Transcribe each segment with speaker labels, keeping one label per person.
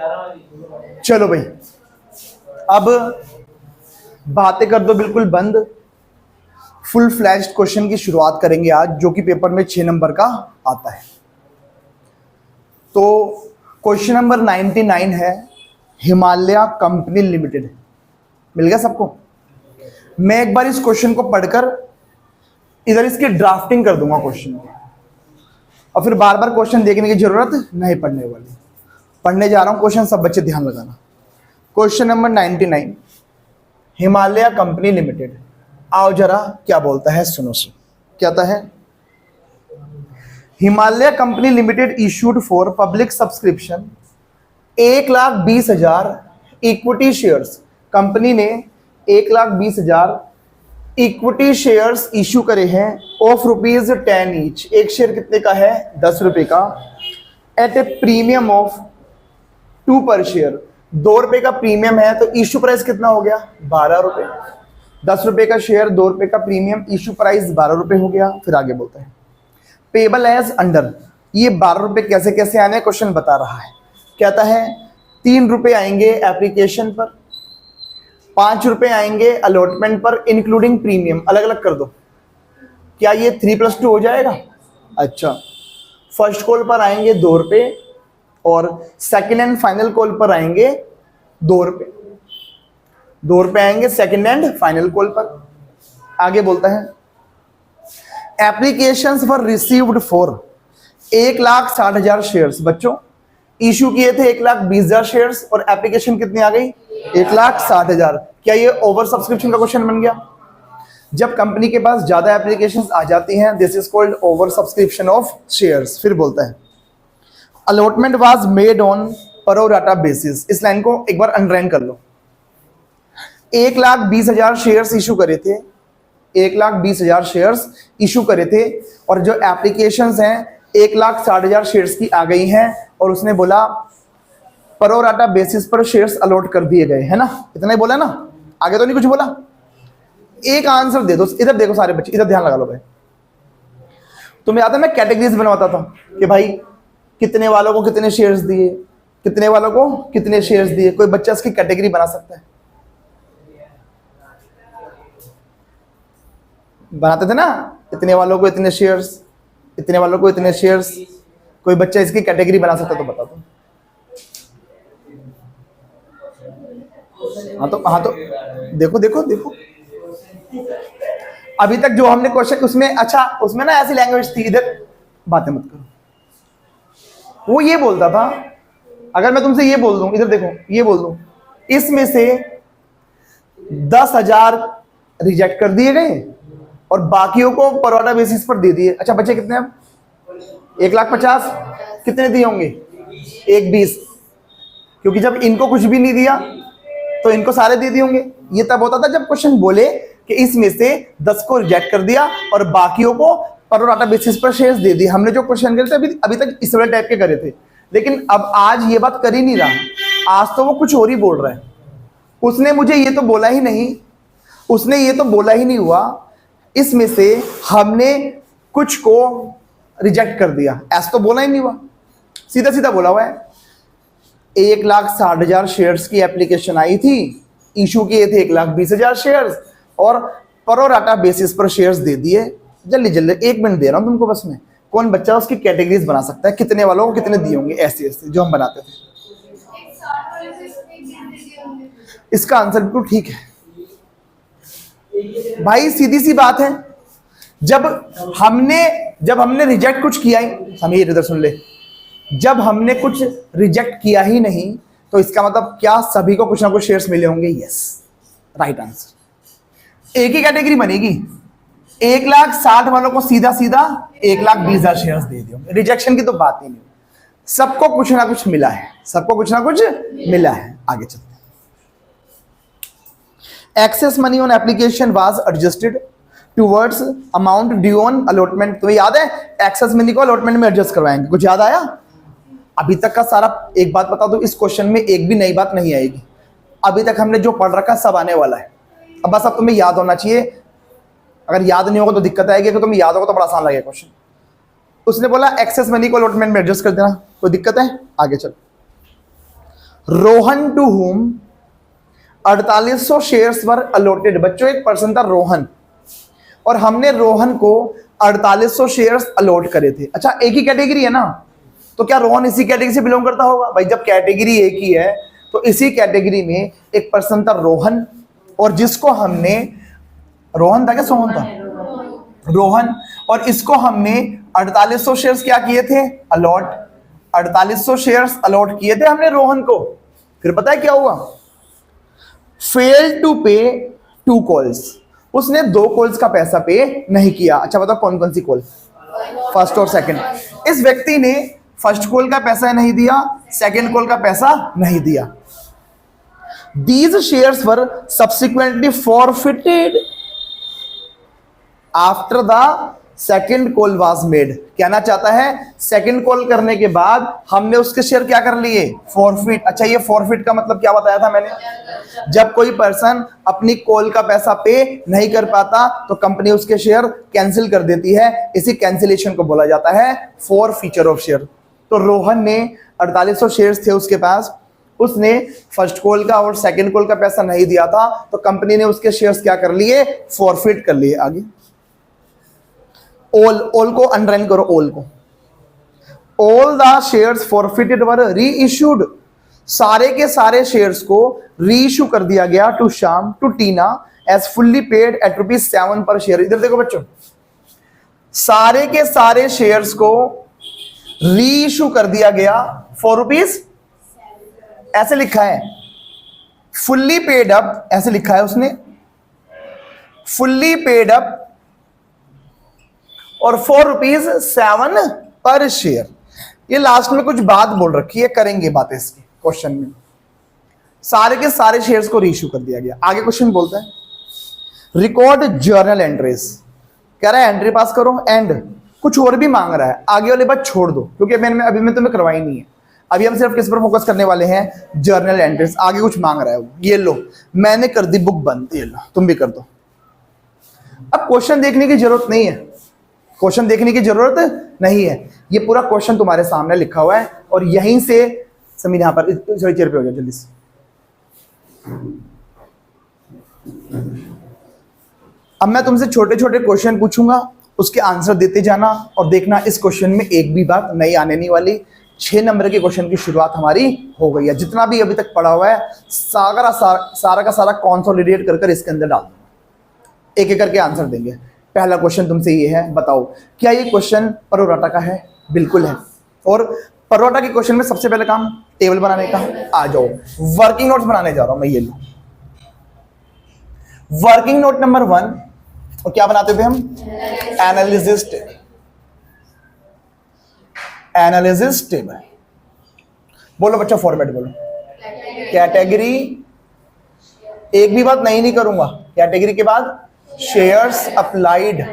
Speaker 1: चलो भाई, अब बातें कर दो बिल्कुल बंद। फुल फ्लैश्ड क्वेश्चन की शुरुआत करेंगे आज, जो कि पेपर में 6 नंबर का आता है। तो क्वेश्चन नंबर 99 है, हिमालय कंपनी लिमिटेड। मिल गया सबको? मैं एक बार इस क्वेश्चन को पढ़कर इधर इसकी ड्राफ्टिंग कर दूंगा क्वेश्चन की, और फिर बार बार क्वेश्चन देखने की जरूरत नहीं पड़ने वाली। पढ़ने जा रहा हूं क्वेश्चन, सब बच्चे ध्यान लगाना। Question number 99, Himalaya company limited. आओ जरा क्या बोलता है, सुनो सुनो क्या आता है। Himalaya company limited issued for public subscription 1,20,000 equity shares. Company ने 1,20,000 इक्विटी शेयर्स इशू करे हैं ऑफ ₹10 ईच। एक शेयर कितने का है? 10 रुपए का। एट ए प्रीमियम ऑफ 2 पर शेयर। 2 रुपए का प्रीमियम है तो इशू प्राइस कितना हो गया? 12 रुपए। 10 रुपए का शेयर, 2 रुपए का प्रीमियम, इशू प्राइस 12 रुपए हो गया। फिर आगे बोलता है पेबल एज अंडर। ये 12 रुपए कैसे कैसे आने, क्वेश्चन बता रहा है। कहता है 3 रुपए आएंगे एप्लीकेशन पर, 5 रुपए आएंगे अलॉटमेंट पर इंक्लूडिंग प्रीमियम। अलग अलग कर दो, क्या ये 3+2 हो जाएगा? अच्छा, फर्स्ट कॉल पर आएंगे 2 रुपए और सेकंड एंड फाइनल कॉल पर आएंगे 2 रुपए। 2 रुपए आएंगे सेकंड एंड फाइनल कॉल पर। आगे बोलता है applications were received for 1,60,000 shares. बच्चों इशू किए थे 1,20,000 शेयर्स और एप्लीकेशन कितनी आ गई? 1,60,000। क्या ये ओवर सब्सक्रिप्शन का क्वेश्चन बन गया? जब कंपनी के पास ज्यादा एप्लीकेशंस आ जाती हैं, this is called over subscription of shares. फिर बोलता है allotment was made on pro rata basis. इस लाइन को एक बार अंडरलाइन कर लो। 1,20,000 शेयर्स इशू करे थे, 1,20,000 शेयर्स इशू करे थे, और जो एप्लीकेशंस हैं 1,60,000 शेयर्स की आ गई हैं, और उसने बोला प्रो राटा बेसिस पर शेयर्स अलॉट कर दिए गए, है ना? इतना ही बोला ना, आगे तो नहीं कुछ बोला। एक आंसर दे दो। इधर देखो सारे बच्चे, इधर ध्यान लगा लो भाई। तुम्हें याद है मैं कैटेगरीज बनवाता था कि भाई कितने वालों को कितने शेयर्स दिए, कितने वालों को कितने शेयर्स दिए। कोई बच्चा इसकी कैटेगरी बना सकता है? बनाते थे ना, इतने वालों को इतने शेयर्स, इतने वालों को इतने शेयर्स। कोई बच्चा इसकी कैटेगरी बना सकता तो बता दो। हाँ तो देखो देखो देखो, अभी तक जो हमने क्वेश्चन उसमें, अच्छा उसमें ना ऐसी लैंग्वेज थी, इधर बातें मत करो। वो ये बोलता था, अगर मैं तुमसे ये बोल दूं, इधर देखो, ये बोल दूं इसमें से 10,000 रिजेक्ट कर दिए गए और बाकियों को परवाना बेसिस पर दे दिए। अच्छा बच्चे कितने? अब 1,50,000 कितने दिए होंगे? 1,20,000, क्योंकि जब इनको कुछ भी नहीं दिया तो इनको सारे दे दिए होंगे। ये तब होता था जब क्वेश्चन बोले कि इसमें से 10 को रिजेक्ट कर दिया और बाकियों को प्रो-राटा बेसिस पर शेयर्स दे दिए। हमने जो क्वेश्चन करे थे अभी तक इस वाले टाइप के करे थे, लेकिन अब आज ये बात कर ही नहीं रहा। आज तो वो कुछ और ही बोल रहा है। उसने मुझे ये तो बोला ही नहीं, उसने ये तो बोला ही नहीं हुआ इसमें से हमने कुछ को रिजेक्ट कर दिया, ऐसा तो बोला ही नहीं हुआ। सीधा सीधा बोला हुआ है 1,60,000 शेयर्स की एप्लीकेशन आई थी, इशू किए थे 1,20,000 शेयर्स और प्रो-राटा बेसिस पर शेयर्स दे दिए। जल्दी जल्दी 1 मिनट दे रहा हूं तुमको बस में। कौन बच्चा उसकी कैटेगरीज बना सकता है, कितने वालों को कितने दिए होंगे, ऐसे ऐसे जो हम बनाते थे। इसका आंसर बिल्कुल ठीक है भाई, सीधी सी बात है। जब हमने रिजेक्ट कुछ किया ही, समीर इधर सुन ले, जब हमने कुछ रिजेक्ट किया ही नहीं तो इसका मतलब क्या सभी को कुछ ना कुछ शेयर्स मिले होंगे? Yes, right answer. एक ही कैटेगरी बनेगी, 1,60,000 वालों को सीधा सीधा 1,20,000 शेयर्स दे दिए। रिजेक्शन की तो बात ही नहीं, सबको कुछ ना कुछ मिला है, सबको कुछ ना कुछ मिला है। आगे चलते हैं। Excess money on application was adjusted towards amount due on allotment. तो याद है एक्सेस मनी को अलॉटमेंट में एडजस्ट करवाएंगे, कुछ याद आया? अभी तक का सारा, एक बात बता दो, इस क्वेश्चन में एक भी नई बात नहीं आएगी। अभी तक हमने जो पढ़ रखा सब आने वाला है। अब बस अब तुम्हें याद होना चाहिए, अगर याद नहीं होगा तो दिक्कत आएगी, अगर तुम्हें याद होगा तो बड़ा आसान लगेगा क्वेश्चन। उसने बोला एक्सेस मनी को अलॉटमेंट में एडजस्ट कर देना, कोई दिक्कत है? आगे चलो। Rohan to whom 4800 shares were allotted. बच्चों एक पर्सन था रोहन, और हमने रोहन को 4800 शेयर्स अलॉट करे थे। अच्छा एक ही कैटेगरी है ना, तो क्या रोहन इसी कैटेगरी से बिलोंग करता होगा? भाई जब कैटेगरी एक ही है तो इसी कैटेगरी में एक पर्सन था रोहन, और जिसको हमने, रोहन था क्या सोहन था? रोहन, और इसको हमने 4800 शेयर्स क्या किए थे? अलॉट। 4800 शेयर्स अलॉट किए थे हमने रोहन को। फिर पता है क्या हुआ? फेल टू पे 2 कॉल्स, उसने 2 कॉल्स का पैसा पे नहीं किया। अच्छा बताओ कौन कौन सी कॉल? फर्स्ट और सेकंड। इस व्यक्ति ने फर्स्ट कॉल का पैसा नहीं दिया, सेकंड कॉल का पैसा नहीं दिया। These shares were subsequently forfeited after the second call was made। कहना चाहता है सेकंड कॉल करने के बाद हमने उसके शेयर क्या कर लिए? फॉरफिट। अच्छा ये फॉरफिट का मतलब क्या बताया था मैंने? जब कोई पर्सन अपनी कॉल का पैसा पे नहीं कर पाता तो कंपनी उसके शेयर कैंसिल कर देती है। इसी कैंसिलेशन को बोला जाता है फॉरफीचर ऑफ शेयर। तो रोहन ने 4800 शेयर्स थे उसके पास, उसने फर्स्ट कॉल का और सेकंड कॉल का पैसा नहीं दिया था, तो कंपनी ने उसके शेयर्स क्या कर लिए? फॉरफिट कर लिए। आगे ऑल को अंडरलाइन करो, ऑल को। ऑल द शेयर्स फॉरफिटेड वर री इश्यूड। सारे के सारे शेयर्स को री इश्यू कर दिया गया to Shyam to Tina as fully paid at ₹7 per share. इधर देखो बच्चों, सारे के सारे शेयर्स को री इश्यू कर दिया गया ₹4, ऐसे लिखा है। फुल्ली पेड अप ऐसे लिखा है उसने, फुल्ली पेड अप, और ₹7 पर शेयर। ये लास्ट में कुछ बात बोल रखी है, करेंगे बातें इसकी क्वेश्चन में। सारे के सारे शेयर्स को रीइश्यू कर दिया गया। आगे क्वेश्चन बोलता है रिकॉर्ड जर्नल एंट्रीज। कह रहा है एंट्री पास करो, एंड कुछ और भी मांग रहा है। आगे वाली बात छोड़ दो क्योंकि अभी मैं तुम्हें करवाई नहीं है। अभी हम सिर्फ किस पर फोकस करने वाले हैं? Journal entries. आगे कुछ मांग रहा है वो, ये लो मैंने कर दी बुक बंद, ये लो तुम भी कर दो। अब क्वेश्चन देखने की जरूरत नहीं है, क्वेश्चन देखने की जरूरत नहीं है। ये पूरा क्वेश्चन तुम्हारे सामने लिखा हुआ है, और यहीं से समीर यहां पर चेयर पे हो जाओ जल्दी से। अब मैं तुमसे छोटे छोटे क्वेश्चन पूछूंगा, उसके आंसर देते जाना, और देखना इस क्वेश्चन में एक भी बात नई आने नहीं वाली। 6 नंबर के क्वेश्चन की शुरुआत हमारी हो गई है। जितना भी अभी तक पढ़ा हुआ है सारा का सारा कंसोलिडेट कर इसके अंदर डाल दूंगा, एक एक करके आंसर देंगे। पहला क्वेश्चन तुमसे ये है, बताओ क्या ये क्वेश्चन परोराटा का है? बिल्कुल है। और परोराटा के क्वेश्चन में सबसे पहले काम टेबल बनाने का। आ जाओ, वर्किंग नोट्स बनाने जा रहा हूं मैं, ये लो वर्किंग नोट नंबर 1। और क्या बनाते थे हम? Analysis table. एनालिसिस टेबल बोलो बच्चा, फॉर्मेट बोलो। कैटेगरी, एक भी बात नहीं करूंगा। कैटेगरी के बाद शेयर्स अप्लाइड,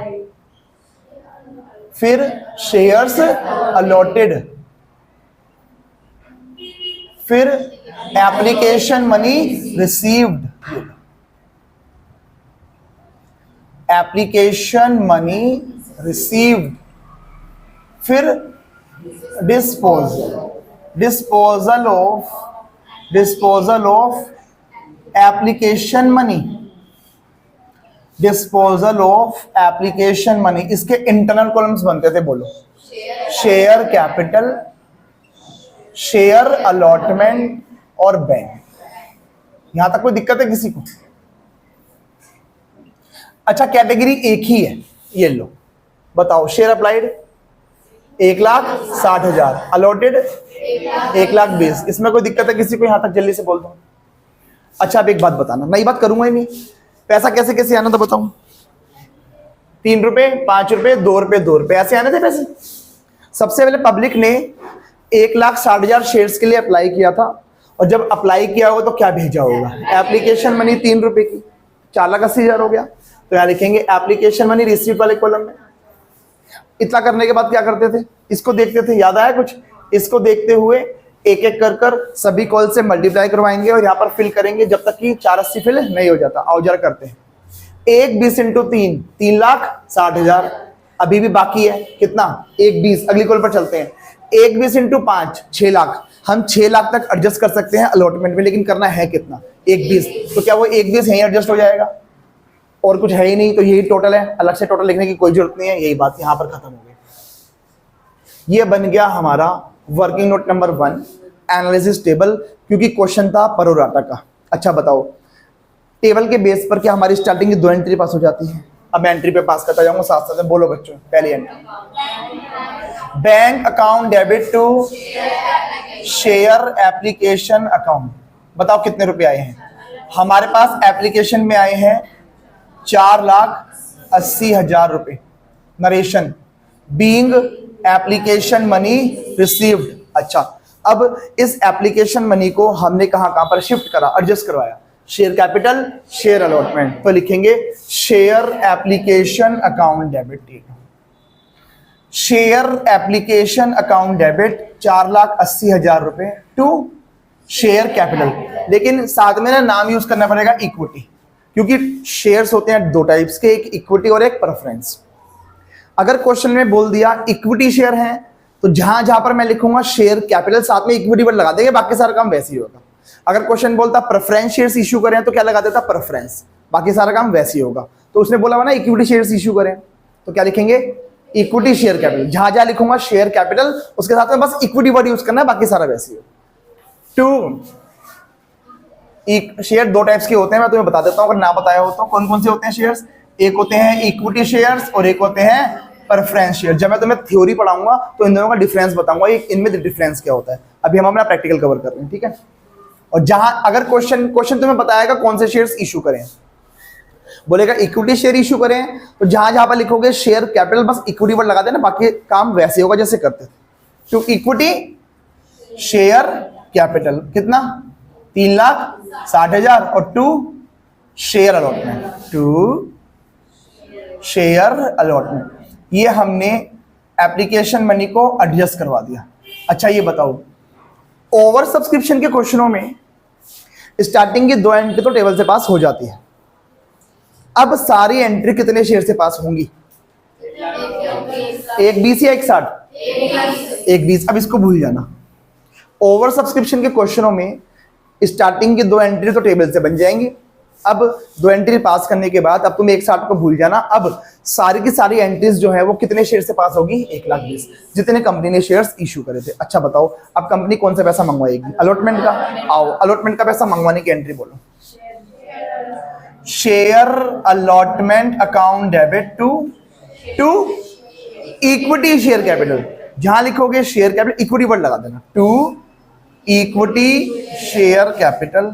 Speaker 1: फिर शेयर्स अलॉटेड, फिर application money received, application money received, फिर disposal of application money, disposal of application money. इसके इंटरनल कॉलम्स बनते थे, बोलो। शेयर कैपिटल, शेयर अलॉटमेंट और बैंक। यहां तक कोई दिक्कत है किसी को? अच्छा कैटेगरी एक ही है, ये लो बताओ। Share applied 1,60,000, allotted 1,20,000। इसमें कोई दिक्कत है किसी को? यहां तक जल्दी से बोल दो। अच्छा अब एक बात बताना, नई बात करूंगा ही नहीं। पैसा कैसे कैसे आना था बताऊं? 3 रुपए, 5 रुपए, 2 रुपए, 2 रुपए, ऐसे आने थे पैसे। सबसे पहले पब्लिक ने 1,60,000 शेयर्स के लिए अप्लाई किया था, और जब अप्लाई किया होगा तो क्या भेजा होगा? एप्लीकेशन मनी 3 रुपए की, 4,80,000 हो गया। तो यहाँ लिखेंगे एप्लीकेशन मनी रिसीव वाले कॉलम में। इतना करने के बाद क्या करते थे? इसको देखते थे, याद आया कुछ? इसको देखते हुए एक एक कर सभी कॉल से मल्टीप्लाई करवाएंगे और यहाँ पर फिल करेंगे जब तक कि 480 फिल नहीं हो जाता। आओ जरा करते हैं। 1,20 × 3, 3,60,000। अभी भी बाकी है कितना? 1,20। अगली कॉल पर चलते हैं। 1,20 × 5, 6 लाख। हम 6 लाख तक एडजस्ट कर सकते हैं अलॉटमेंट में, लेकिन करना है कितना? 1/20। तो क्या वो 1/20 यहीं एडजस्ट हो जाएगा और कुछ है ही नहीं, तो यही टोटल है, अलग से टोटल लिखने की कोई जरूरत नहीं है, यही बात यहां पर खत्म हो गई। ये बन गया हमारा working note number 1, analysis table, क्योंकि क्वेश्चन था प्रोराटा का। अच्छा बताओ, टेबल के बेस पर क्या हमारी स्टार्टिंग की 2 एंट्री पास हो जाती है? अब मैं एंट्री पे पास करता जाऊंगा साथ साथ। बोलो बच्चों, पहली entry, bank account debit to share application account. बताओ कितने रुपए आए हैं हमारे पास? एप्लीकेशन में आए हैं 4,80,000 रुपए। Narration being application money received. अच्छा, अब इस एप्लीकेशन मनी को हमने कहां पर शिफ्ट करा, एडजस्ट करवाया? Share capital, share allotment. तो लिखेंगे share application account debit. Share application account debit 4,80,000 रुपए टू शेयर कैपिटल। लेकिन साथ में ना नाम यूज करना पड़ेगा इक्विटी, क्योंकि शेयर्स होते हैं 2 टाइप्स के, एक इक्विटी और एक प्रेफरेंस। अगर क्वेश्चन में बोल दिया इक्विटी शेयर है, तो जहां जहां पर मैं लिखूंगा शेयर कैपिटल, साथ में इक्विटी वर्ड लगा देंगे, बाकी सारा काम वैसे ही होगा। अगर क्वेश्चन बोलता प्रेफरेंस शेयर्स इशू करें, तो क्या लगा देता? प्रेफरेंस, बाकी सारा काम वैसे ही होगा। तो उसने बोला हुआ ना इक्विटी शेयर्स इशू करें, तो क्या लिखेंगे? Equity share capital. जहां जहां लिखूंगा शेयर कैपिटल, उसके साथ में बस इक्विटी वर्ड यूज करना है, बाकी सारा वैसे ही हो। 2 शेयर 2 टाइप्स के होते हैं, मैं तुम्हें बता देता हूं अगर ना बताया हो तो। कौन कौन से होते हैं शेयर्स? एक होते हैं इक्विटी शेयर्स और एक होते हैं प्रेफरेंस शेयर। जब मैं तुम्हें थ्योरी पढ़ाऊंगा तो इन दोनों का डिफरेंस बताऊंगा, इनमें डिफरेंस क्या होता है। अभी हम अपना प्रैक्टिकल कवर कर रहे हैं, ठीक है। और जहां अगर क्वेश्चन तुम्हें बताएगा कौन से शेयर्स इशू करें, बोलेगा इक्विटी शेयर इशू करें, तो जहां जहां पर लिखोगे शेयर कैपिटल, बस इक्विटी वर्ड लगा देना, बाकी काम वैसे होगा जैसे करते थे। तो इक्विटी शेयर कैपिटल कितना? 3,60,000 और 2 शेयर अलॉटमेंट। 2 शेयर अलॉटमेंट, ये हमने एप्लीकेशन मनी को एडजस्ट करवा दिया। अच्छा ये बताओ, ओवर सब्सक्रिप्शन के क्वेश्चनों में स्टार्टिंग की 2 एंट्री तो टेबल से पास हो जाती है। अब सारी एंट्री कितने शेयर से पास होंगी? 1/20 या 1/60? 1/20। अब इसको भूल जाना। ओवर सब्सक्रिप्शन के क्वेश्चनों में स्टार्टिंग की 2 एंट्री तो टेबल से बन जाएंगी। अब 2 एंट्री पास करने के बाद अब तुम 1/60 को भूल जाना। अब सारी की सारी एंट्रीज जो है वो कितने शेयर से पास होगी? 1,20,000, जितने कंपनी ने शेयर्स इशू करे थे। अच्छा बताओ, अब कंपनी कौन सा पैसा मंगवाएगी? अलॉटमेंट का। आओ अलॉटमेंट का पैसा मंगवाने की एंट्री बोलो। Share allotment account debit to equity share capital. जहां लिखोगे शेयर कैपिटल, इक्विटी वर्ड लगा देना, टू इक्विटी शेयर कैपिटल।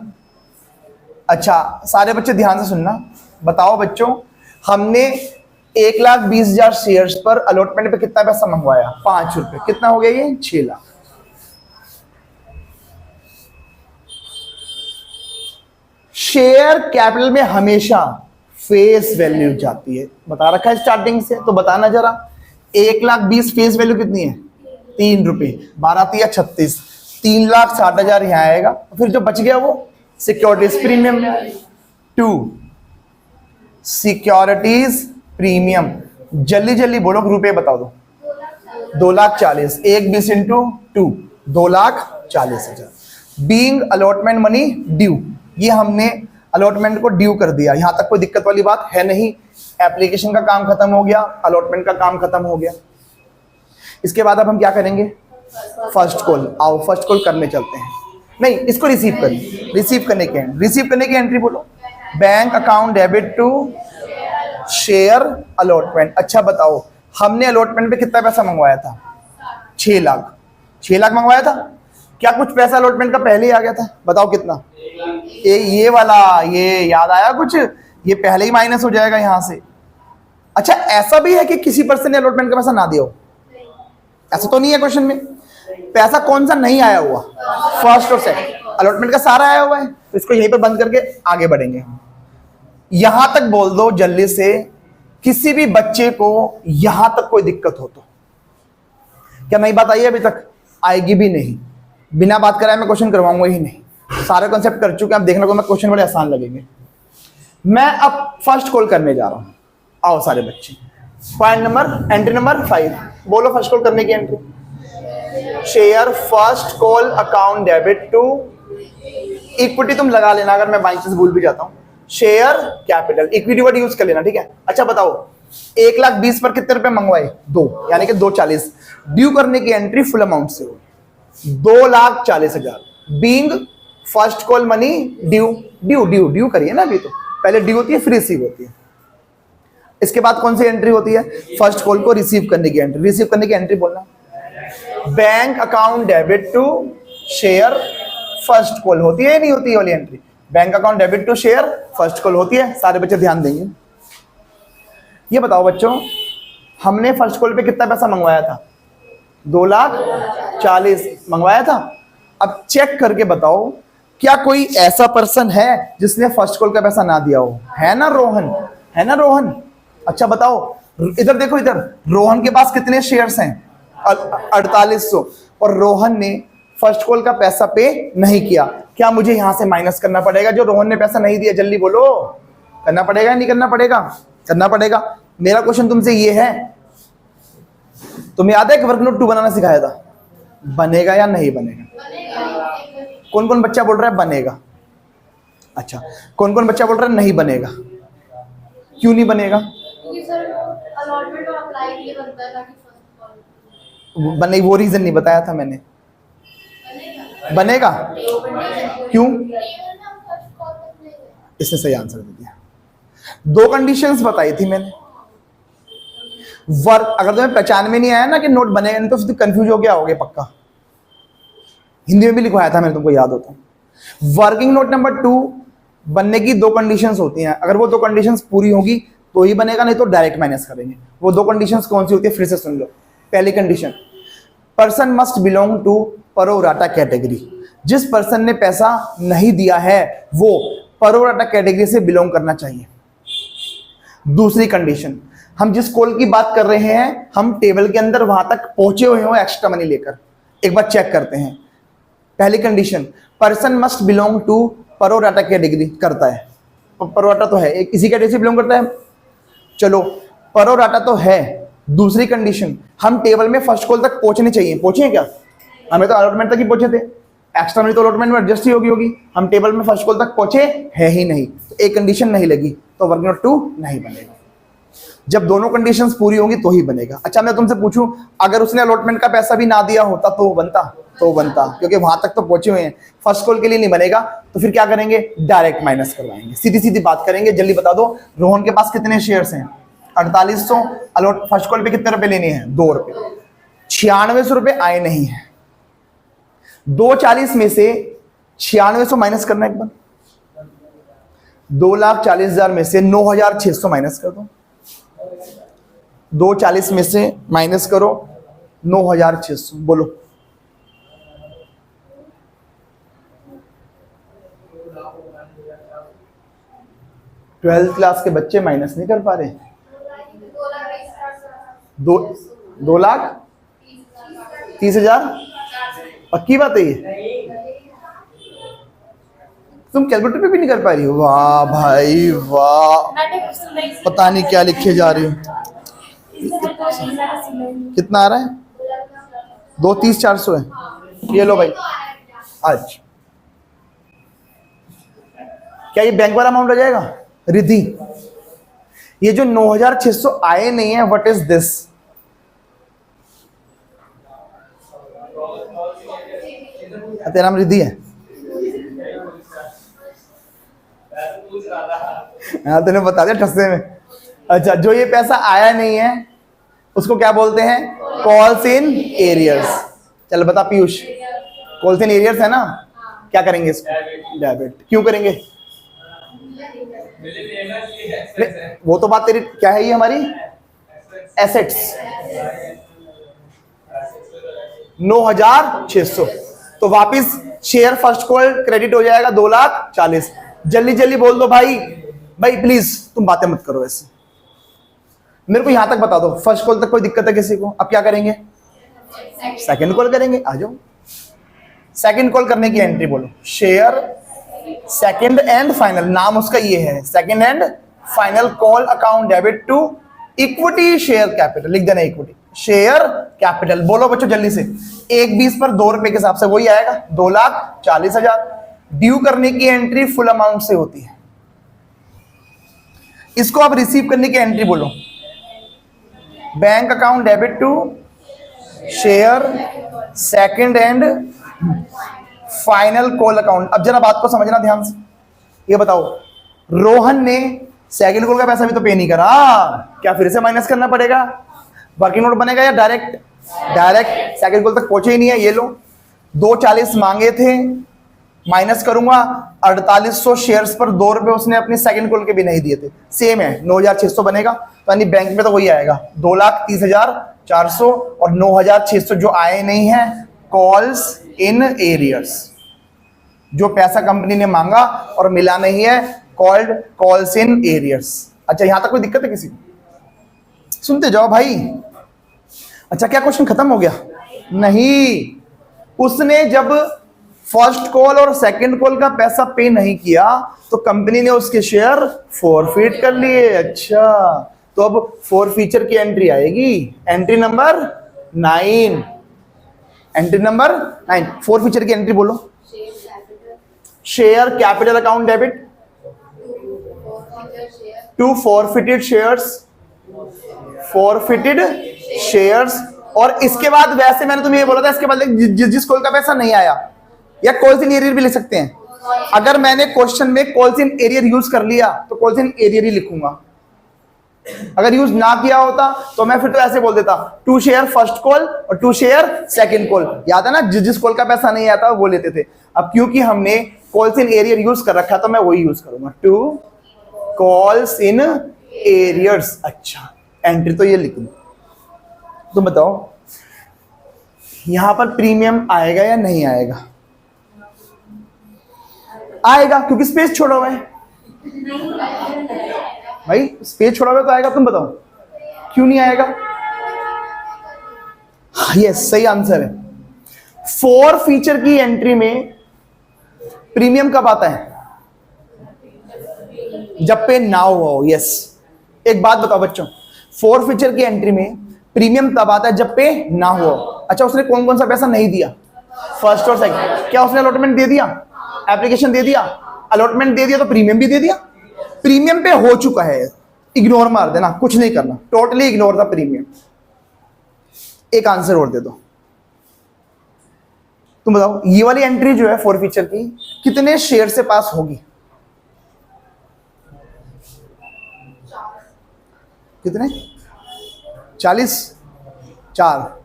Speaker 1: अच्छा सारे बच्चे ध्यान से सुनना। बताओ बच्चों, हमने 1,20,000 शेयर्स पर अलॉटमेंट पे कितना पैसा मंगवाया? 5 रुपए। कितना हो गया ये? 6 लाख। शेयर कैपिटल में हमेशा फेस वैल्यू जाती है, बता रखा है स्टार्टिंग से, तो बताना जरा। 1,20,000 फेस वैल्यू कितनी है? 3 रुपए। 12 या 36, 3,60,000 यहाँ आएगा। फिर जो बच गया वो सिक्योरिटीज प्रीमियम में आएगा। 2 सिक्योरिटीज प्रीमियम। जल्दी जल्दी बोलो, रुपए बताओ दो। 2,40,000। 1/20 into 2, 2,40,000। Being allotment money due, ये हमने अलॉटमेंट को ड्यू कर दिया। यहां तक कोई दिक्कत वाली बात है नहीं। एप्लीकेशन का काम खत्म हो गया, अलॉटमेंट का काम खत्म हो गया। इसके बाद अब हम क्या करेंगे? First call. आओ फर्स्ट कॉल करने चलते हैं। नहीं, इसको रिसीव करिए। रिसीव करने की एंट्री बोलो। Bank account debit to share allotment. अच्छा बताओ, हमने अलॉटमेंट पे कितना पैसा मंगवाया था? 6 लाख। 6 लाख मंगवाया था। क्या कुछ पैसा अलॉटमेंट का पहले ही आ गया था? बताओ कितना? ये वाला, ये याद आया कुछ? ये पहले ही माइनस हो जाएगा यहां से। अच्छा ऐसा भी है कि किसी पर्सन ने अलॉटमेंट का पैसा ना दिया हो? ऐसा तो नहीं है क्वेश्चन में। पैसा कौन सा नहीं आया हुआ? फर्स्ट और सेकंड। अलॉटमेंट का सारा आया हुआ है, तो इसको यहीं पर बंद करके आगे बढ़ेंगे। यहां तक बोल दो जल्दी से, किसी भी बच्चे को यहां तक कोई दिक्कत हो तो। क्या नई बात आई है अभी तक? आएगी भी नहीं। बिना बात कराए मैं क्वेश्चन करवाऊंगा ही नहीं। सारे कॉन्सेप्ट कर चुके हैं, आप देखने को मैं क्वेश्चन बड़े आसान लगेंगे। मैं अब फर्स्ट कॉल करने जा रहा हूं। आओ सारे बच्चे। पॉइंट नंबर, एंट्री नंबर 5 बोलो। फर्स्ट कॉल करने की entry, share first call account debit to equity, तुम लगा लेना अगर मैं बाई चांस भूल भी जाता हूं, share capital equity word use कर लेना, ठीक है। अच्छा बताओ 1,20,000 पर कितने रुपए मंगवाए? 2, यानी कि 240। ड्यू करने की एंट्री फुल अमाउंट से हो 2,40,000 being first call money due. Due due due करिए ना, अभी तो पहले ड्यू होती है फिर रिसीव होती है। इसके बाद कौन सी एंट्री होती है? फर्स्ट कॉल को रिसीव करने की एंट्री। रिसीव करने की एंट्री बोलना bank account debit to share first call होती है, नहीं होती है वाली entry? Bank account debit to share first call होती है। सारे बच्चे ध्यान देंगे। ये बताओ बच्चों, हमने फर्स्ट कॉल पे कितना पैसा मंगवाया था? 2,40,000 मंगवाया था। अब चेक करके बताओ क्या कोई ऐसा पर्सन है जिसने फर्स्ट कॉल का पैसा ना दिया हो? है ना रोहन? है ना रोहन? अच्छा बताओ, इधर देखो, इधर रोहन के पास कितने शेयर्स हैं? 4800। और रोहन ने फर्स्ट कॉल का पैसा पे नहीं किया। क्या मुझे यहां से माइनस करना पड़ेगा जो रोहन ने पैसा नहीं दिया? जल्दी बोलो, करना पड़ेगा या नहीं करना पड़ेगा? करना पड़ेगा। मेरा क्वेश्चन तुमसे ये है, तुम्हें याद है कि वर्क नोट 2 बनाना सिखाया था? बनेगा या नहीं बनेगा? कौन कौन बच्चा बोल रहा है बनेगा? अच्छा, कौन कौन बच्चा बोल रहा है नहीं बनेगा? क्यों नहीं बनेगा? बने, वो रीजन नहीं बताया था मैंने। बनेगा क्यों? इसने सही आंसर दे दिया। 2 कंडीशंस बताई थी मैंने। वर्क, अगर तुम्हें पहचान में नहीं आया ना कि नोट बनेगा नहीं, तो फिर कंफ्यूज हो गया होगे पक्का। हिंदी में भी लिखवाया था मैंने, तुमको याद होता है। वर्किंग नोट नंबर 2 बनने की 2 कंडीशंस होती हैं। अगर वो 2 कंडीशंस पूरी होगी तो ही बनेगा, नहीं तो डायरेक्ट माइनस करेंगे। वो 2 कंडीशंस कौन सी होती है फिर से सुन लो। पहली condition, person must belong to pro rata category. जिस पर्सन ने पैसा नहीं दिया है वो प्रो-राटा कैटेगरी से बिलोंग करना चाहिए। दूसरी कंडीशन, हम जिस कॉल की बात कर रहे हैं हम टेबल के अंदर वहां तक पहुंचे हुए हो एक्स्ट्रा मनी लेकर। एक बार चेक करते हैं। पहली condition, person must belong to pro rata category करता है। प्रो-राटा तो है, इसी कैटेगरी से बिलोंग करता है। चलो प्रो-राटा तो है। दूसरी कंडीशन, हम टेबल में फर्स्ट कॉल तक पहुंचने चाहिए। पहुंचे हैं क्या? हमें तो अलॉटमेंट तक ही पहुंचे थे। एक्स्ट्रा मनी तो अलॉटमेंट में एडजस्ट ही होगी। हम टेबल में फर्स्ट कॉल तक पहुंचे है ही नहीं, तो एक कंडीशन नहीं लगी, तो वर्किंग नोट 2 नहीं बनेगा। जब दोनों कंडीशंस पूरी होंगी तो ही बनेगा। अच्छा मैं तुमसे पूछूं, अगर उसने अलॉटमेंट का पैसा भी ना दिया होता तो बनता? तो बनता, क्योंकि वहां तक तो पहुंचे हुए हैं। फर्स्ट कॉल के लिए नहीं बनेगा, तो फिर क्या करेंगे? डायरेक्ट माइनस करवाएंगे। सीधी सीधी बात करेंगे। जल्दी बता दो, रोहन के पास कितने शेयर्स हैं? 4800। अलॉट फर्स्ट कॉल पे कितने रुपए लेने हैं? 2 रुपए। 9600 रुपए आए नहीं है। 240 में से 9600 माइनस करना एक बार। 2,40,000 में से 9,600 माइनस कर दो। 240 में से माइनस करो 9,600। बोलो, ट्वेल्थ क्लास के बच्चे माइनस नहीं कर पा रहे। 2,30,000 पक्की बात है ये? तुम कैलकुलेटर पे भी नहीं कर पा रही हो? वाह भाई वाह, पता नहीं क्या लिखे जा रही हो। कितना आ रहा है? 2,30,400 है। ये लो भाई आज। क्या ये बैंक वाला अमाउंट हो जाएगा? रिद्धि, ये जो 9,600 आए नहीं है, व्हाट इज दिस? तेरा नाम रिद्धि है? हाँ तूने बता दिया ठस्से में। अच्छा, जो ये पैसा आया नहीं है उसको क्या बोलते हैं? Calls in arrears. चल बता पीयूष, कॉल्स इन एरियर्स है ना? क्या करेंगे इसको? डेबिट। क्यों करेंगे? वो तो बात तेरी क्या है, ये हमारी एसेट्स। 9,600 तो वापिस शेयर फर्स्ट कॉल क्रेडिट हो जाएगा 2,40,000। जल्दी जल्दी बोल दो भाई। भाई प्लीज तुम बातें मत करो ऐसे, मेरे को यहां तक बता दो। फर्स्ट कॉल तक कोई दिक्कत है किसी को? अब क्या करेंगे? सेकंड कॉल करेंगे। आ जाओ, सेकंड कॉल करने की एंट्री बोलो। शेयर सेकंड एंड फाइनल, नाम उसका ये है, second and final call account debit to equity share capital. लिख देना इक्विटी शेयर कैपिटल। बोलो बच्चों जल्दी से, 1/20 पर 2 रुपए के हिसाब से वही आएगा 2,40,000। ड्यू करने की एंट्री फुल अमाउंट से होती है, इसको आप रिसीव करने की एंट्री बोलो। Bank account debit to share second and final call account. अब जरा बात को समझना ध्यान से, ये बताओ रोहन ने सेकंड कॉल का पैसा भी तो पे नहीं करा, क्या फिर से माइनस करना पड़ेगा? वर्किंग नोट बनेगा या डायरेक्ट? डायरेक्ट, सेकंड कॉल तक पहुंचे ही नहीं है। ये लो 2,40 मांगे थे, माइनस करूंगा 4800 शेयर्स पर 2 रुपए उसने अपनी सेकंड कॉल के भी नहीं दिए थे, सेम है 9,600 बनेगा। तो यानी बैंक में तो वही आएगा 2,30,400 और 9,600 जो आए नहीं है कॉल्स इन एरियर्स, जो पैसा कंपनी ने मांगा और मिला नहीं है कॉल्ड कॉल्स इन एरियर्स। अच्छा यहां तक कोई दिक्कत है किसी को? सुनते जाओ भाई। अच्छा क्या क्वेश्चन खत्म हो गया? नहीं, उसने जब फर्स्ट कॉल और सेकंड कॉल का पैसा पे नहीं किया तो कंपनी ने उसके शेयर फॉरफिट कर लिए। अच्छा तो अब फॉर फीचर की एंट्री आएगी, entry number 9। Entry number 9 forfeiture की एंट्री बोलो। Share capital account debit to forfeited shares, forfeited shares. और इसके बाद वैसे मैंने तुम्हें ये बोला था, इसके बाद जिस कॉल का पैसा नहीं आया, या कॉल्स इन एरियर भी लिख सकते हैं। अगर मैंने क्वेश्चन में कॉल्स इन एरियर यूज कर लिया तो कॉल्स इन एरियर ही लिखूंगा। अगर यूज ना किया होता तो मैं फिर तो ऐसे बोल देता टू शेयर फर्स्ट कॉल और टू शेयर सेकंड कॉल। याद है ना, जिस कॉल का पैसा नहीं आता वो लेते थे। अब क्योंकि हमने कॉल्स इन एरियर यूज कर रखा तो मैं वही यूज करूंगा, टू कॉल्स इन एरियर्स। अच्छा एंट्री तो ये लिख दूं। तुम बताओ यहां पर प्रीमियम आएगा या नहीं आएगा? आएगा क्योंकि स्पेस छोड़ा हुआ है भाई, स्पेस छोड़ा हुआ तो आएगा। तुम बताओ क्यों नहीं आएगा? यस सही आंसर है। फॉर फीचर की एंट्री में प्रीमियम कब आता है? जब पे ना हुआ हो। यस एक बात बताओ बच्चों, फॉर फीचर की एंट्री में प्रीमियम तब आता है जब पे ना हुआ। अच्छा उसने कौन कौन सा पैसा नहीं दिया? फर्स्ट और सेकंड। क्या उसने अलॉटमेंट दे दिया? एप्लीकेशन दे दिया? अलॉटमेंट दे दिया तो प्रीमियम भी दे दिया। प्रीमियम पे हो चुका है, इग्नोर मार देना, कुछ नहीं करना, टोटली इग्नोर द प्रीमियम। एक आंसर और दे दो। तुम बताओ ये वाली एंट्री जो है फॉर फीचर की कितने शेयर से पास होगी? कितने? 40? 4।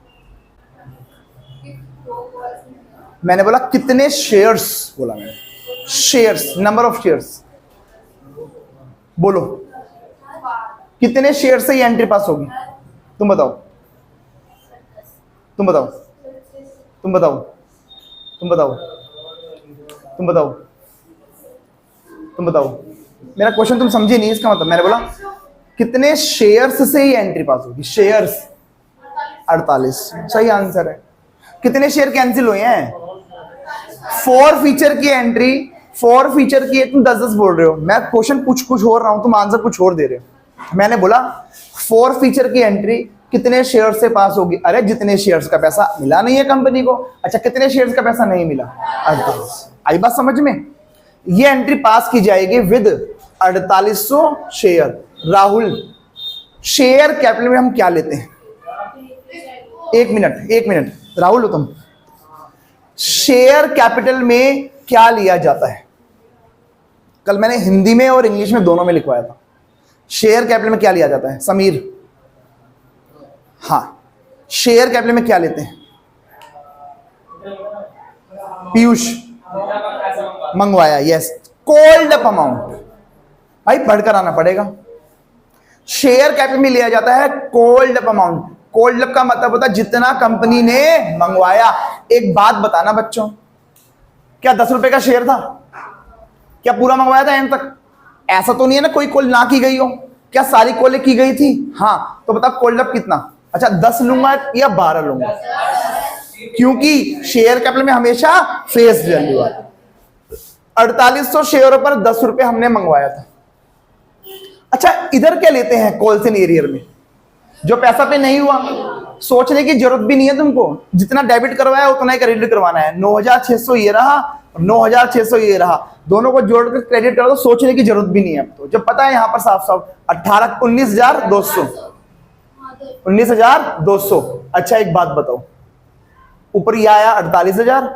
Speaker 1: मैंने बोला कितने शेयर्स बोला मैंने, शेयर्स, नंबर ऑफ शेयर्स बोलो। कितने शेयर से ये एंट्री पास होगी? तुम बताओ, तुम बताओ, तुम बताओ, तुम बताओ, तुम बताओ, तुम बताओ। मेरा क्वेश्चन तुम समझे नहीं, इसका मतलब मैंने बोला कितने शेयर्स से ही एंट्री पास होगी? शेयर्स 48 सही आंसर है। कितने शेयर कैंसिल हुए हैं? फॉर फीचर की एंट्री, फॉर फीचर की तुम 10-10 बोल रहे हो, मैं क्वेश्चन कुछ और रहा हूं, तुम आंसर कुछ और दे रहे हो। मैंने बोला फॉर फीचर की एंट्री कितने शेयर से पास होगी? अरे जितने शेयर्स का पैसा मिला नहीं है कंपनी को। अच्छा कितने शेयर्स का पैसा नहीं मिला? 48। आई बात समझ में? ये एंट्री पास की जाएगी with 4800 share. Rahul share capital में हम क्या लेते हैं? एक मिनट राहुल हो तुम, शेयर कैपिटल में क्या लिया जाता है? कल मैंने हिंदी में और इंग्लिश में दोनों में लिखवाया था। शेयर कैपिटल में क्या लिया जाता है? समीर हाँ, शेयर कैपिटल में क्या लेते हैं? पीयूष मंगवाया। Yes called up amount. भाई बढ़कर आना पड़ेगा। शेयर कैपिटल में लिया जाता है called up amount. Called up का मतलब होता है जितना कंपनी ने मंगवाया। एक बात बताना बच्चों, क्या 10 रुपए का शेयर था? क्या पूरा मंगवाया था एंड तक? ऐसा तो नहीं है ना कोई कॉल ना की गई हो। क्या सारी कॉलें की गई थी? हाँ, तो बता कॉल्ड अप कितना? अच्छा 10 लूंगा या 12 लूंगा? क्योंकि शेयर कैपिटल में हमेशा फेस वैल्यू है। 4800 शेयरों पर 10 रुपए हमने मंगवाया था। अच्छा इधर क्या लेते हैं कॉल्स इन एरियर में? जो पैसा पे नहीं हुआ सोचने की जरूरत भी नहीं है तुमको, जितना डेबिट करवाया उतना ही क्रेडिट करवाना है। 9,600 ये रहा और 9,600 ये रहा, दोनों को जोड़कर क्रेडिट कर दो, सोचने की जरूरत भी नहीं है अब तो। जब पता है यहाँ पर साफ साफ 19,200। 19,200। अच्छा एक बात बताओ, ऊपर ये आया 48,000,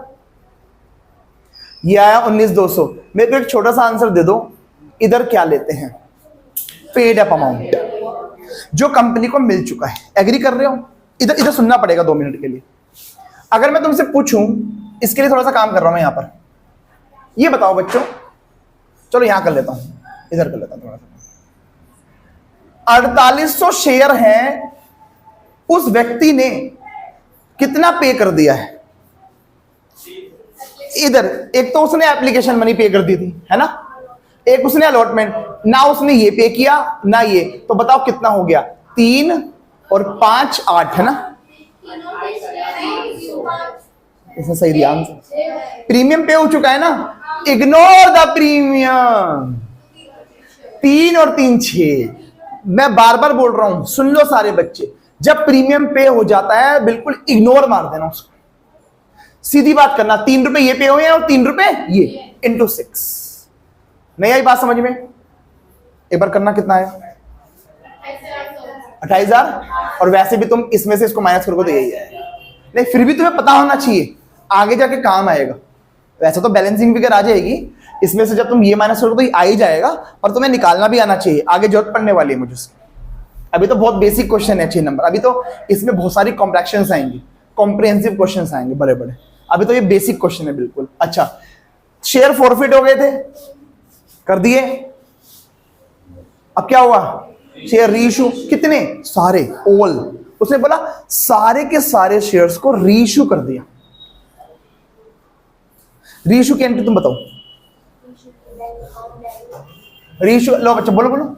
Speaker 1: ये आया 19,200। मेरे को एक छोटा सा आंसर दे दो, इधर क्या लेते हैं? पेड अप अमाउंट जो कंपनी को मिल चुका है। एग्री कर रहे हो? इधर इधर सुनना पड़ेगा 2 मिनट के लिए। अगर मैं तुमसे पूछूं, इसके लिए थोड़ा सा काम कर रहा हूं मैं यहां पर, ये बताओ बच्चों, चलो यहां कर लेता हूं, इधर कर लेता हूं थोड़ा सा। 4800 शेयर हैं, उस व्यक्ति ने कितना पे कर दिया है? इधर एक तो उसने एप्लीकेशन मनी पे कर दी थी, है ना, एक उसने अलॉटमेंट, ना उसने ये पे किया ना ये, तो बताओ कितना हो गया? 3 और 5 8, है ना? इसमें सही दिया आंसर। प्रीमियम पे हो चुका है ना, इग्नोर द प्रीमियम। 3 और 3 6। मैं बार बार बोल रहा हूं, सुन लो सारे बच्चे, जब प्रीमियम पे हो जाता है बिल्कुल इग्नोर मार देना उसको, सीधी बात करना। 3 रुपए ये पे हुए हैं और 3 रुपए ये, इंटू 6। नहीं आई बात समझ में? एक बार करना, कितना आया? 28,000। और वैसे भी तुम इसमें से इसको माइनस करोगे तो यही आएगा। नहीं, फिर भी तुम्हें पता होना चाहिए, आगे जाके काम आएगा। वैसे तो बैलेंसिंग फिगर आ जाएगी, इसमें से जब तुम ये माइनस करोगे तो ये आ ही जाएगा, पर तुम्हें निकालना भी आना चाहिए, आगे जरूरत पड़ने वाली है मुझे उसकी। अभी तो बहुत बेसिक क्वेश्चन है 6 नंबर, अभी तो इसमें बहुत सारी कॉम्प्लेक्शंस आएंगी, कॉम्प्रिहेंसिव क्वेश्चंस आएंगे बड़े बड़े, अभी तो ये बेसिक क्वेश्चन है बिल्कुल। अच्छा, शेयर फॉरफिट हो गए थे, कर दिए, अब क्या हुआ? Share reissue. कितने? सारे, ऑल। उसने बोला सारे के सारे शेयर्स को रीइश्यू कर दिया। रीइश्यू की एंट्री तुम बताओ। रीइश्यू, लो बच्चा बोलो बोलो।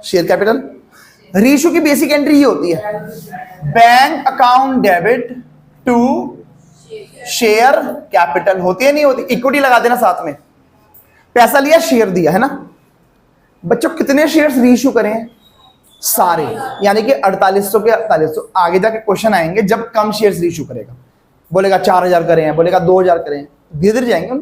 Speaker 1: Share capital. रीइश्यू की बेसिक एंट्री ये होती है, bank account debit to share capital. होती है नहीं होती? इक्विटी लगा देना साथ में, पैसा लिया शेयर दिया, है ना बच्चों? कितने शेयर्स रीइश्यू करें? सारे, यानी कि 4800 के 4800। आगे जाके क्वेश्चन आएंगे जब कम शेयर्स रीइश्यू करेगा, बोलेगा 4,000 करें, बोलेगा 2,000 करें, धीरे धीरे जाएंगे।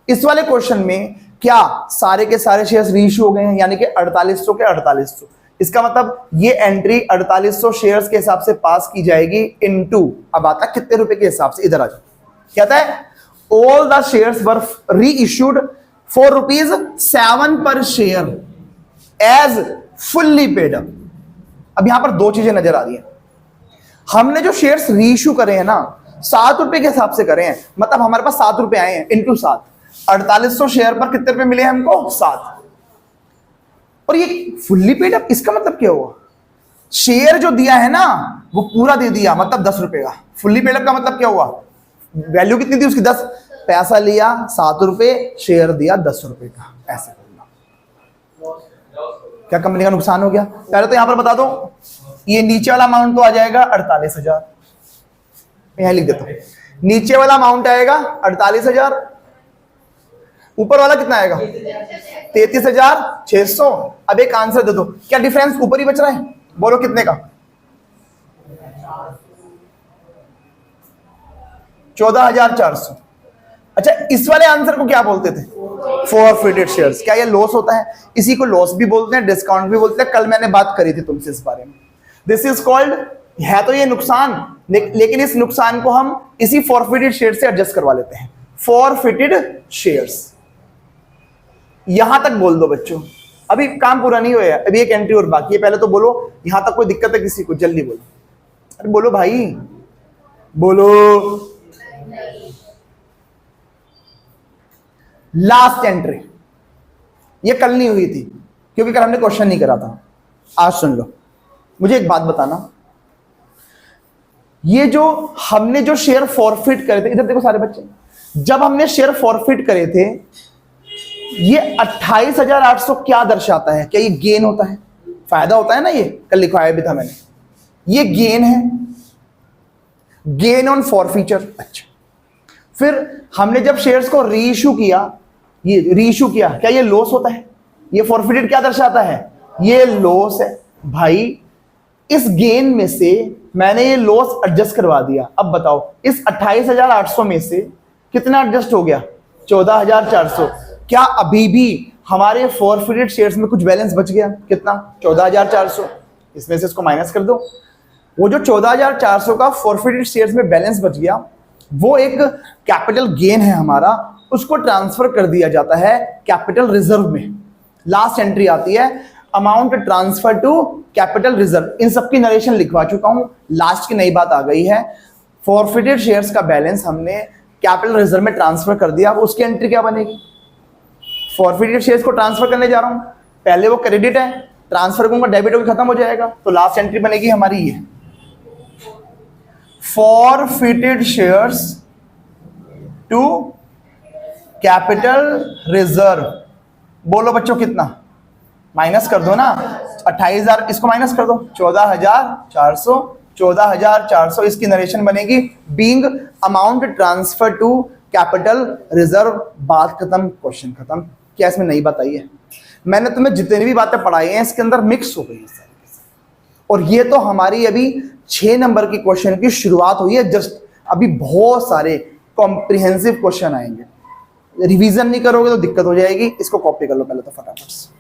Speaker 1: इस वाले क्वेश्चन में क्या सारे के सारे शेयर्स रीइश्यू हो गए हैं, यानी कि 4800 के 4800। इसका मतलब ये एंट्री 4800 शेयर्स के हिसाब से पास की जाएगी इनटू, अब आता कितने रुपए के हिसाब से, इधर आ जाओ। कहता है all the shares were reissued for ₹7 per share as fully paid up. अब यहां पर 2 चीजें नजर आ रही है। हमने जो शेयर्स रीइश्यू करे हैं ना, 7 रुपए के हिसाब से करे हैं, मतलब हमारे पास 7 रुपए आए हैं, इंटू 7। 4800 शेयर पर कितने रुपए मिले हैं हमको? 7। और ये फुल्ली पेड अप, इसका मतलब क्या हुआ? शेयर जो दिया है ना वो पूरा दे दिया, मतलब 10 रुपए का। फुल्ली पेड अप का मतलब क्या हुआ? वैल्यू कितनी थी उसकी? 10। पैसा लिया 7 रुपए, शेयर दिया 10 रुपए का, ऐसे करना। क्या कंपनी का नुकसान हो गया? पहले तो यहां पर बता दो, ये नीचे वाला अमाउंट तो आ जाएगा 48,000, यहां लिख देता हूं। नीचे वाला अमाउंट आएगा 48,000, ऊपर वाला कितना आएगा? 33,600। अब एक आंसर दे दो, क्या डिफरेंस ऊपर ही बच रहा है? बोलो कितने का? 14,400। अच्छा, इस वाले आंसर को क्या बोलते थे? Forfeited shares. क्या ये लॉस होता है? इसी को लॉस भी बोलते हैं, डिस्काउंट भी बोलते हैं। कल मैंने बात करी थी तुमसे इस बारे में। दिस इज कॉल्ड, है तो ये नुकसान, लेकिन इस नुकसान को हम इसी फॉरफिटेड शेयर से एडजस्ट करवा लेते हैं। फॉरफिटेड शेयर्स, यहां तक बोल दो बच्चों, अभी काम पूरा नहीं हुआ है, अभी एक एंट्री और बाकी है। पहले तो बोलो यहां तक कोई दिक्कत है किसी को? जल्दी बोलो, अरे बोलो भाई, बोलो। लास्ट एंट्री, ये कल नहीं हुई थी क्योंकि कल हमने क्वेश्चन नहीं करा था। आज सुन लो, मुझे एक बात बताना, ये जो हमने जो शेयर फॉरफिट करे थे, इधर देखो सारे बच्चे, जब हमने शेयर फॉरफिट करे थे, ये 28,800 क्या दर्शाता है? क्या ये गेन होता है? फायदा होता है ना, ये कल लिखवाया भी था मैंने, ये गेन है, गेन ऑन फॉरफीचर। अच्छा, फिर हमने जब शेयर्स को रीइश्यू किया ये रीइश्यू किया, क्या ये लॉस होता है? ये फॉरफिटेड क्या दर्शाता है? ये लॉस है। भाई इस गेन में से मैंने ये लॉस एडजस्ट करवा दिया। अब बताओ इस 28,800 में से कितना एडजस्ट हो गया? 14,400। क्या अभी भी हमारे फॉरफिटेड शेयर्स में कुछ बैलेंस बच गया? कितना? 14,400। इसमें से इसको माइनस कर दो। वो जो 14,400 का फॉरफिटेड शेयर्स में बैलेंस बच गया, वो एक कैपिटल गेन है हमारा, उसको ट्रांसफर कर दिया जाता है कैपिटल रिजर्व में। लास्ट एंट्री आती है amount transfer to capital reserve. इन सबकी नरेशन लिखवा चुका हूं, लास्ट की नई बात आ गई है। फॉरफिटेड शेयर्स का बैलेंस हमने कैपिटल रिजर्व में ट्रांसफर कर दिया। अब उसकी एंट्री क्या बनेगी? फॉरफिटेड शेयर्स को ट्रांसफर करने जा रहा हूं, पहले वो क्रेडिट है, ट्रांसफर करूंगा डेबिट होकर खत्म हो जाएगा, तो लास्ट एंट्री बनेगी हमारी ये, forfeited shares to capital reserve. बोलो बच्चों कितना? माइनस कर दो ना, 28,000 इसको माइनस कर दो, 14,400, 14,400 इसकी नरेशन बनेगी being amount transfer to capital reserve. बात खत्म, क्वेश्चन खत्म। क्या इसमें नई बात आई है? मैंने तुम्हें जितनी भी बातें पढ़ाई हैं इसके अंदर मिक्स हो गई है सारी। और ये तो हमारी अभी 6 नंबर की क्वेश्चन की शुरुआत हुई है जस्ट। अभी बहुत सारे कॉम्प्रिहेंसिव क्वेश्चन आएंगे। रिवीजन नहीं करोगे तो दिक्कत हो जाएगी। इसको कॉपी कर लो पहले तो फटाफट से।